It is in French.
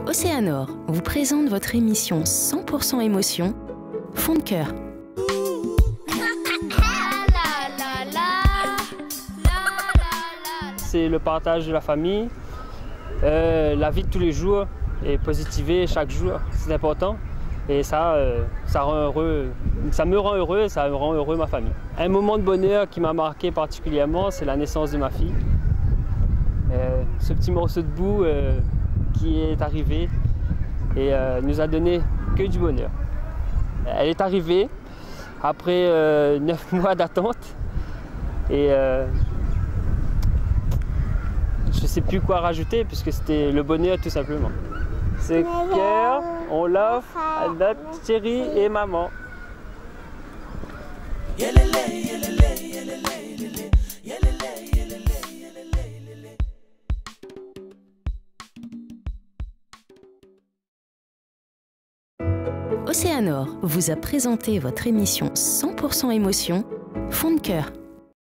Océanor vous présente votre émission 100% émotion, Fond de cœur. C'est le partage de la famille, la vie de tous les jours et positiver chaque jour, c'est important. Et ça me rend heureux et ça rend heureux ma famille. Un moment de bonheur qui m'a marqué particulièrement, c'est la naissance de ma fille. Ce petit morceau de boue qui est arrivé et nous a donné que du bonheur. Elle est arrivée après 9 mois d'attente et je ne sais plus quoi rajouter puisque c'était le bonheur tout simplement. Ce cœur, on l'offre à notre chérie et maman. Océanor vous a présenté votre émission 100% émotion, Fond de cœur.